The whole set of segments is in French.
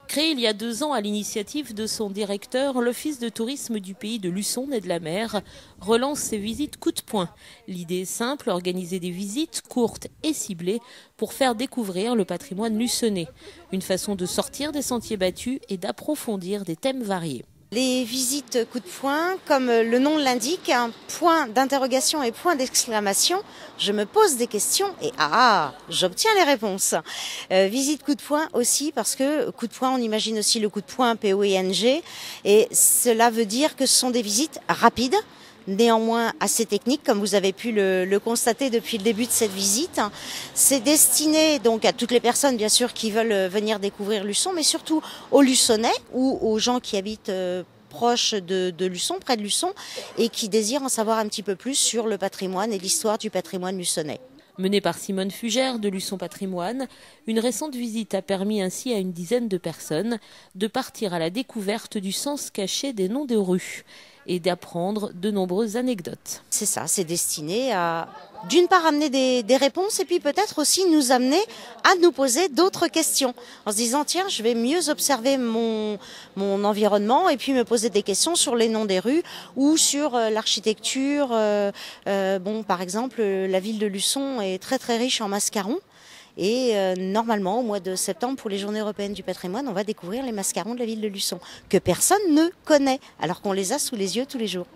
Créé il y a 2 ans à l'initiative de son directeur, l'Office de tourisme du pays de Luçon et de la Mer relance ses visites coup de poing. L'idée est simple, organiser des visites courtes et ciblées pour faire découvrir le patrimoine luçonnais. Une façon de sortir des sentiers battus et d'approfondir des thèmes variés. Les visites coup de poing, comme le nom l'indique, un point d'interrogation et point d'exclamation, je me pose des questions et j'obtiens les réponses. Visite coup de poing aussi parce que coup de poing, on imagine aussi le coup de poing P-O-I-N-G et cela veut dire que ce sont des visites rapides, néanmoins assez technique, comme vous avez pu le constater depuis le début de cette visite. C'est destiné donc à toutes les personnes, bien sûr, qui veulent venir découvrir Luçon, mais surtout aux Luçonnais ou aux gens qui habitent proche de Luçon, près de Luçon, et qui désirent en savoir un petit peu plus sur le patrimoine et l'histoire du patrimoine luçonnais. Menée par Simone Fugère de Luçon Patrimoine, une récente visite a permis ainsi à une dizaine de personnes de partir à la découverte du sens caché des noms de rues et d'apprendre de nombreuses anecdotes. C'est ça, c'est destiné à d'une part amener des réponses et puis peut-être aussi nous amener à nous poser d'autres questions en se disant tiens, je vais mieux observer mon environnement et puis me poser des questions sur les noms des rues ou sur l'architecture. Par exemple, la ville de Luçon est très très riche en mascarons. Et normalement, au mois de septembre, pour les Journées européennes du patrimoine, on va découvrir les mascarons de la ville de Luçon, que personne ne connaît, alors qu'on les a sous les yeux tous les jours.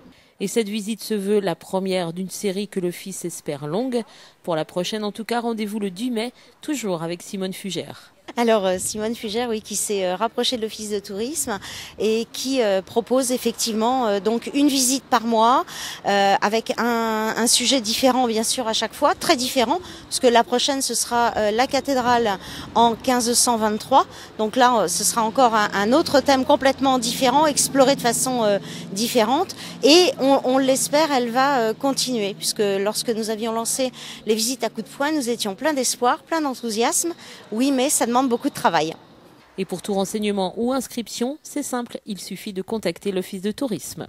Et cette visite se veut la première d'une série que l'Office espère longue. Pour la prochaine, en tout cas, rendez-vous le 10 mai, toujours avec Simone Fugère. Alors Simone Fugère, oui, qui s'est rapprochée de l'Office de tourisme et qui propose effectivement donc une visite par mois avec un sujet différent bien sûr à chaque fois, très différent, parce que la prochaine ce sera la cathédrale en 1523. Donc là ce sera encore un autre thème complètement différent, exploré de façon différente et on l'espère, elle va continuer puisque lorsque nous avions lancé les visites à coups de poing, nous étions pleins d'espoir, pleins d'enthousiasme. Oui, mais ça demande beaucoup de travail. Et pour tout renseignement ou inscription, c'est simple, il suffit de contacter l'Office de tourisme.